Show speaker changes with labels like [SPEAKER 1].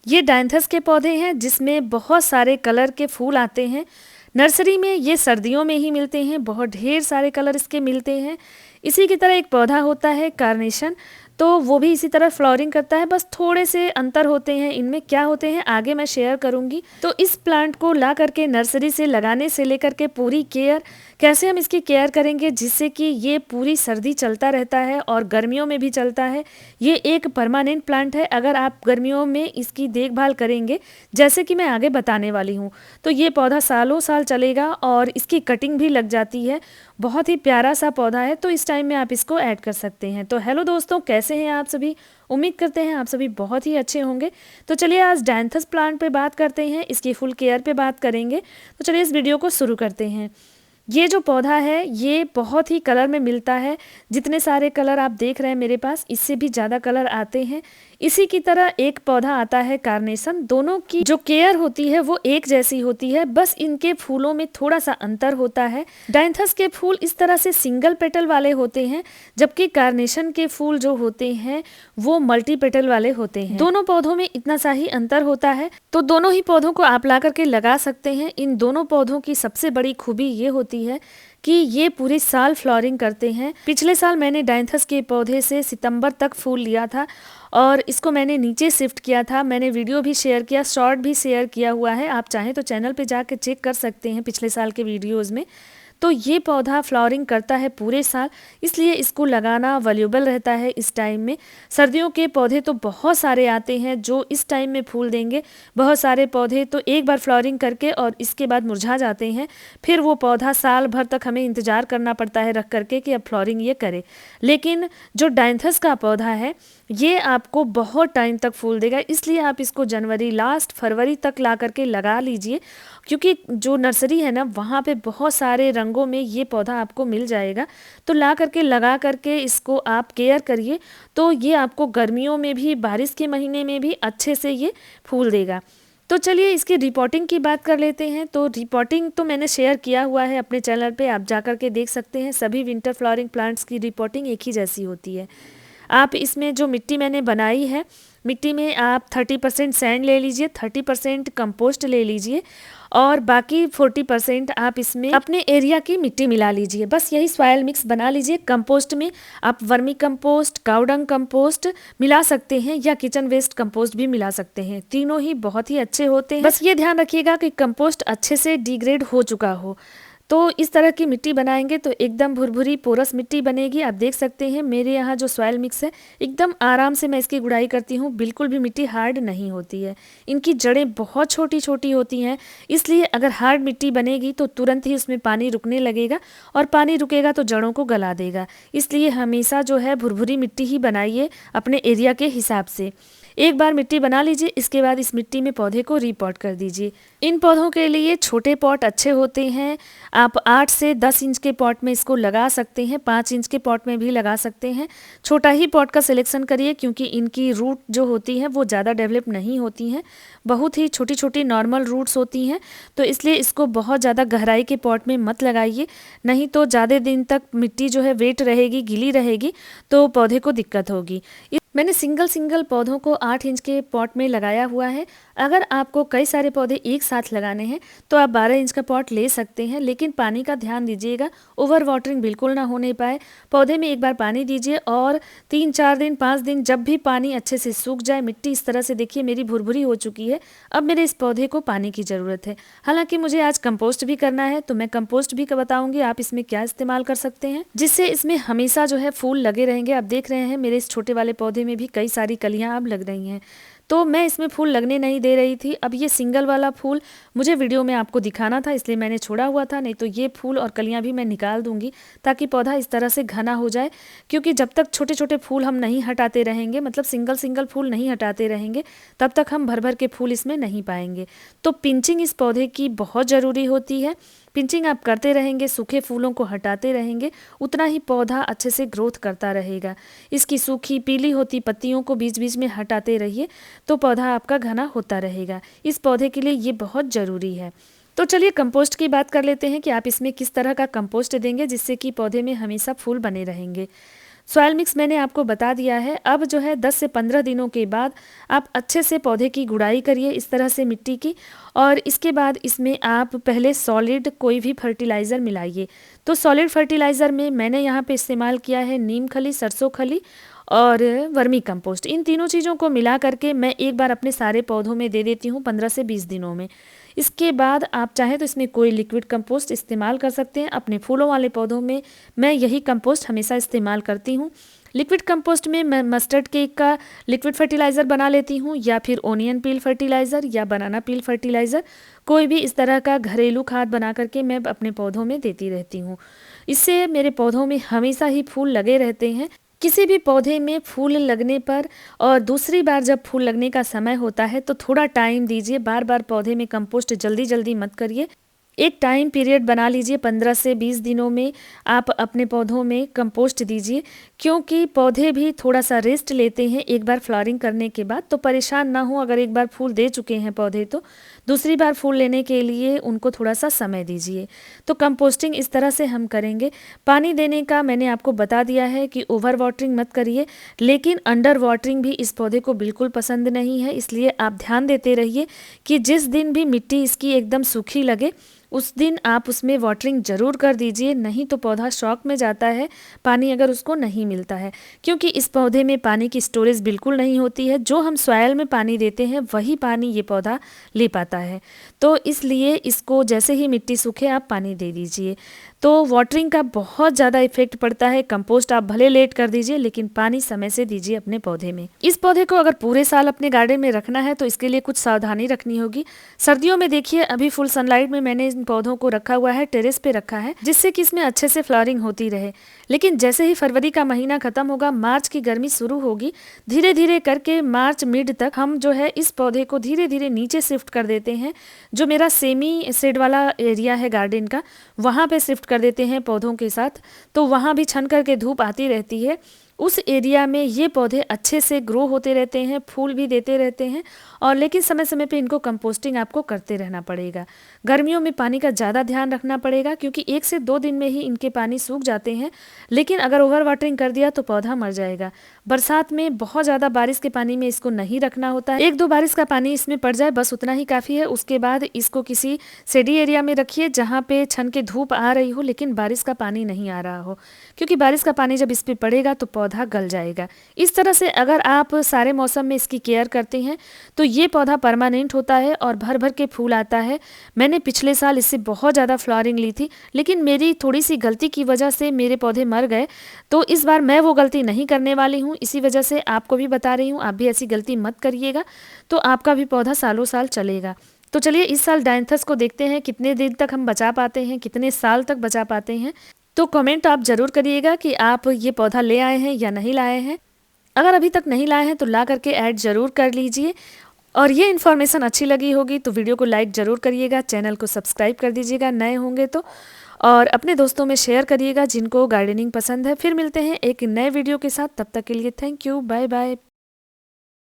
[SPEAKER 1] ये डायंथस के पौधे हैं जिसमें बहुत सारे कलर के फूल आते हैं। नर्सरी में ये सर्दियों में ही मिलते हैं, बहुत ढेर सारे कलर इसके मिलते हैं। इसी की तरह एक पौधा होता है कार्नेशन, तो वो भी इसी तरह फ्लावरिंग करता है, बस थोड़े से अंतर होते हैं। इनमें क्या होते हैं आगे मैं शेयर करूंगी। तो इस प्लांट को ला करके नर्सरी से लगाने से लेकर के पूरी केयर, कैसे हम इसकी केयर करेंगे जिससे कि ये पूरी सर्दी चलता रहता है और गर्मियों में भी चलता है। ये एक परमानेंट प्लांट है। अगर आप गर्मियों में इसकी देखभाल करेंगे जैसे कि मैं आगे बताने वाली हूँ, तो ये पौधा सालों साल चलेगा और इसकी कटिंग भी लग जाती है। बहुत ही प्यारा सा पौधा है, तो इस टाइम में आप इसको ऐड कर सकते हैं। तो हेलो दोस्तों, कैसे हैं आप सभी? उम्मीद करते हैं आप सभी बहुत ही अच्छे होंगे। तो चलिए आज डायंथस प्लांट पे बात करते हैं, इसकी फुल केयर पे बात करेंगे। तो चलिए इस वीडियो को शुरू करते हैं। ये जो पौधा है ये बहुत ही कलर में मिलता है। जितने सारे कलर आप देख रहे हैं मेरे पास, इससे भी ज़्यादा कलर आते हैं। इसी की तरह एक पौधा आता है कार्नेशन। दोनों की जो केयर होती है वो एक जैसी होती है, बस इनके फूलों में थोड़ा सा अंतर होता है। डायंथस के फूल इस तरह से सिंगल पेटल वाले होते हैं, जबकि कार्नेशन के फूल जो होते हैं वो मल्टी पेटल वाले होते हैं। दोनों पौधों में इतना सा ही अंतर होता है। तो दोनों ही पौधों को आप ला करके लगा सकते हैं। इन दोनों पौधों की सबसे बड़ी खूबी ये होती है कि ये पूरे साल फ्लावरिंग करते हैं। पिछले साल मैंने डायंथस के पौधे से सितंबर तक फूल लिया था और इसको मैंने नीचे शिफ्ट किया था। मैंने वीडियो भी शेयर किया, शॉर्ट भी शेयर किया हुआ है। आप चाहें तो चैनल पे जाके चेक कर सकते हैं पिछले साल के वीडियोज़ में। तो ये पौधा फ्लावरिंग करता है पूरे साल, इसलिए इसको लगाना वैल्यूएबल रहता है इस टाइम में। सर्दियों के पौधे तो बहुत सारे आते हैं जो इस टाइम में फूल देंगे। बहुत सारे पौधे तो एक बार फ्लावरिंग करके और इसके बाद मुरझा जाते हैं। फिर वो पौधा साल भर तक हमें इंतज़ार करना पड़ता है रख करके कि अब फ्लावरिंग ये करे। लेकिन जो डायंथस का पौधा है ये आपको बहुत टाइम तक फूल देगा, इसलिए आप इसको जनवरी लास्ट फरवरी तक ला करके लगा लीजिए। क्योंकि जो नर्सरी है ना वहाँ पे बहुत सारे रंगों में ये पौधा आपको मिल जाएगा। तो ला करके लगा करके इसको आप केयर करिए, तो ये आपको गर्मियों में भी, बारिश के महीने में भी अच्छे से ये फूल देगा। तो चलिए इसकी रिपोर्टिंग की बात कर लेते हैं। तो रिपोर्टिंग तो मैंने शेयर किया हुआ है अपने चैनल पे, आप जा कर के देख सकते हैं। सभी विंटर फ्लावरिंग प्लांट्स की रिपोर्टिंग एक ही जैसी होती है। आप इसमें जो मिट्टी मैंने बनाई है, मिट्टी में आप 30% सैंड ले लीजिए, 30% कंपोस्ट ले लीजिए और बाकी 40% आप इसमें अपने एरिया की मिट्टी मिला लीजिए। बस यही सॉइल मिक्स बना लीजिए। कंपोस्ट में आप वर्मी कंपोस्ट, काउडंग कंपोस्ट मिला सकते हैं या किचन वेस्ट कंपोस्ट भी मिला सकते हैं। तीनों ही बहुत ही अच्छे होते हैं। बस ये ध्यान रखिएगा कि कंपोस्ट अच्छे से डिग्रेड हो चुका हो। तो इस तरह की मिट्टी बनाएंगे तो एकदम भुरभुरी पोरस मिट्टी बनेगी। आप देख सकते हैं मेरे यहाँ जो सॉइल मिक्स है एकदम आराम से मैं इसकी गुड़ाई करती हूँ, बिल्कुल भी मिट्टी हार्ड नहीं होती है। इनकी जड़ें बहुत छोटी छोटी होती हैं, इसलिए अगर हार्ड मिट्टी बनेगी तो तुरंत ही उसमें पानी रुकने लगेगा और पानी रुकेगा तो जड़ों को गला देगा। इसलिए हमेशा जो है भुरभुरी मिट्टी ही बनाइए अपने एरिया के हिसाब से। एक बार मिट्टी बना लीजिए, इसके बाद इस मिट्टी में पौधे को रीपॉट कर दीजिए। इन पौधों के लिए छोटे पॉट अच्छे होते हैं। आप 8 से 10 इंच के पॉट में इसको लगा सकते हैं, 5 इंच के पॉट में भी लगा सकते हैं। छोटा ही पॉट का सिलेक्शन करिए क्योंकि इनकी रूट जो होती है वो ज़्यादा डेवलप नहीं होती हैं, बहुत ही छोटी छोटी नॉर्मल रूट्स होती हैं। तो इसलिए इसको बहुत ज़्यादा गहराई के पॉट में मत लगाइए, नहीं तो ज़्यादा दिन तक मिट्टी जो है वेट रहेगी, गीली रहेगी, तो पौधे को दिक्कत होगी। मैंने सिंगल सिंगल पौधों को 8 इंच के पॉट में लगाया हुआ है। अगर आपको कई सारे पौधे एक साथ लगाने हैं तो आप 12 इंच का पॉट ले सकते हैं, लेकिन पानी का ध्यान दीजिएगा, ओवर वाटरिंग बिल्कुल ना होने पाए। पौधे में एक बार पानी दीजिए और 3-4 दिन 5 दिन जब भी पानी अच्छे से सूख जाए, मिट्टी इस तरह से देखिए मेरी भुरभुरी हो चुकी है, अब मेरे इस पौधे को पानी की ज़रूरत है। हालांकि मुझे आज कंपोस्ट भी करना है तो मैं कंपोस्ट भी बताऊंगी आप इसमें क्या इस्तेमाल कर सकते हैं जिससे इसमें हमेशा जो है फूल लगे रहेंगे। आप देख रहे हैं मेरे इस छोटे वाले पौधे में भी कई सारी कलियां अब लग रही हैं, तो मैं इसमें फूल लगने नहीं दे रही थी। अब ये सिंगल वाला फूल मुझे वीडियो में आपको दिखाना था इसलिए मैंने छोड़ा हुआ था, नहीं तो ये फूल और कलियां भी मैं निकाल दूंगी ताकि पौधा इस तरह से घना हो जाए। क्योंकि जब तक छोटे छोटे फूल हम नहीं हटाते रहेंगे, मतलब सिंगल सिंगल फूल नहीं हटाते रहेंगे, तब तक हम भर भर के फूल इसमें नहीं पाएंगे। तो पिंचिंग इस पौधे की बहुत ज़रूरी होती है। पिंचिंग आप करते रहेंगे, सूखे फूलों को हटाते रहेंगे, उतना ही पौधा अच्छे से ग्रोथ करता रहेगा। इसकी सूखी पीली होती पत्तियों को बीच बीच में हटाते रहिए तो पौधा आपका घना होता रहेगा। इस पौधे के लिए ये बहुत ज़रूरी है। तो चलिए कंपोस्ट की बात कर लेते हैं कि आप इसमें किस तरह का कंपोस्ट देंगे जिससे कि पौधे में हमेशा फूल बने रहेंगे। सॉइल मिक्स मैंने आपको बता दिया है। अब जो है 10 से 15 दिनों के बाद आप अच्छे से पौधे की गुड़ाई करिए इस तरह से मिट्टी की, और इसके बाद इसमें आप पहले सॉलिड कोई भी फर्टिलाइज़र मिलाइए। तो सॉलिड फर्टिलाइज़र में मैंने यहाँ पे इस्तेमाल किया है नीम खली, सरसों खली और वर्मी कंपोस्ट। इन तीनों चीज़ों को मिला करके मैं एक बार अपने सारे पौधों में दे देती हूँ 15 से 20 दिनों में। इसके बाद आप चाहें तो इसमें कोई लिक्विड कंपोस्ट इस्तेमाल कर सकते हैं। अपने फूलों वाले पौधों में मैं यही कंपोस्ट हमेशा इस्तेमाल करती हूँ। लिक्विड कंपोस्ट में मैं मस्टर्ड केक का लिक्विड फर्टिलाइज़र बना लेती हूँ, या फिर ओनियन पील फर्टिलाइज़र या बनाना पील फर्टिलाइज़र, कोई भी इस तरह का घरेलू खाद बना करके मैं अपने पौधों में देती रहती हूँ। इससे मेरे पौधों में हमेशा ही फूल लगे रहते हैं। किसी भी पौधे में फूल लगने पर और दूसरी बार जब फूल लगने का समय होता है तो थोड़ा टाइम दीजिए, बार बार पौधे में कंपोस्ट जल्दी जल्दी मत करिए। एक टाइम पीरियड बना लीजिए, 15 से 20 दिनों में आप अपने पौधों में कंपोस्ट दीजिए, क्योंकि पौधे भी थोड़ा सा रेस्ट लेते हैं एक बार फ्लावरिंग करने के बाद। तो परेशान ना हो, अगर एक बार फूल दे चुके हैं पौधे तो दूसरी बार फूल लेने के लिए उनको थोड़ा सा समय दीजिए। तो कंपोस्टिंग इस तरह से हम करेंगे। पानी देने का मैंने आपको बता दिया है कि ओवर वाटरिंग मत करिए, लेकिन अंडर वाटरिंग भी इस पौधे को बिल्कुल पसंद नहीं है। इसलिए आप ध्यान देते रहिए कि जिस दिन भी मिट्टी इसकी एकदम सूखी लगे उस दिन आप उसमें वाटरिंग ज़रूर कर दीजिए, नहीं तो पौधा शॉक में जाता है पानी अगर उसको नहीं मिलता है, क्योंकि इस पौधे में पानी की स्टोरेज बिल्कुल नहीं होती है। जो हम सॉयल में पानी देते हैं वही पानी ये पौधा ले पाता है। तो इसलिए इसको जैसे ही मिट्टी सूखे आप पानी दे दीजिए। तो वाटरिंग का बहुत ज़्यादा इफेक्ट पड़ता है। कंपोस्ट आप भले लेट कर दीजिए, लेकिन पानी समय से दीजिए अपने पौधे में। इस पौधे को अगर पूरे साल अपने गार्डन में रखना है तो इसके लिए कुछ सावधानी रखनी होगी। सर्दियों में देखिए अभी फुल सनलाइट में मैंने इन पौधों को रखा हुआ है, टेरेस पे रखा है, जिससे कि इसमें अच्छे से फ्लावरिंग होती रहे। लेकिन जैसे ही फरवरी का महीना खत्म होगा, मार्च की गर्मी शुरू होगी, धीरे धीरे करके मार्च मिड तक हम जो है इस पौधे को धीरे धीरे नीचे शिफ्ट कर देते हैं। जो मेरा सेमी शेड वाला एरिया है गार्डन का, वहाँ पे शिफ्ट कर देते हैं पौधों के साथ। तो वहाँ भी छन करके धूप आती रहती है। उस एरिया में ये पौधे अच्छे से ग्रो होते रहते हैं, फूल भी देते रहते हैं, और लेकिन समय समय पे इनको कंपोस्टिंग आपको करते रहना पड़ेगा। गर्मियों में पानी का ज़्यादा ध्यान रखना पड़ेगा, क्योंकि 1 से 2 दिन में ही इनके पानी सूख जाते हैं। लेकिन अगर ओवर वाटरिंग कर दिया तो पौधा मर जाएगा। बरसात में बहुत ज़्यादा बारिश के पानी में इसको नहीं रखना होता है। 1-2 बारिश का पानी इसमें पड़ जाए बस उतना ही काफ़ी है। उसके बाद इसको किसी शेडी एरिया में रखिए जहाँ पे छन के धूप आ रही हो लेकिन बारिश का पानी नहीं आ रहा हो, क्योंकि बारिश का पानी जब इस पर पड़ेगा तो पौधा गल जाएगा। इस तरह से अगर आप सारे मौसम में इसकी केयर करते हैं तो ये पौधा परमानेंट होता है और भर भर के फूल आता है। मैंने पिछले साल इससे बहुत ज़्यादा फ्लावरिंग ली थी, लेकिन मेरी थोड़ी सी गलती की वजह से मेरे पौधे मर गए। तो इस बार मैं वो गलती नहीं करने वाली हूँ, इसी वजह से आपको भी बता रही हूँ, आप भी ऐसी गलती मत करिएगा, तो आपका भी पौधा सालों साल चलेगा। तो चलिए इस साल डायंथस को देखते हैं कितने दिन तक हम बचा पाते हैं, कितने साल तक बचा पाते हैं। तो कमेंट आप ज़रूर करिएगा कि आप ये पौधा ले आए हैं या नहीं लाए हैं। अगर अभी तक नहीं लाए हैं तो ला करके ऐड ज़रूर कर लीजिए। और ये इन्फॉर्मेशन अच्छी लगी होगी तो वीडियो को लाइक ज़रूर करिएगा, चैनल को सब्सक्राइब कर दीजिएगा नए होंगे तो, और अपने दोस्तों में शेयर करिएगा जिनको गार्डनिंग पसंद है। फिर मिलते हैं एक नए वीडियो के साथ, तब तक के लिए थैंक यू, बाय बाय।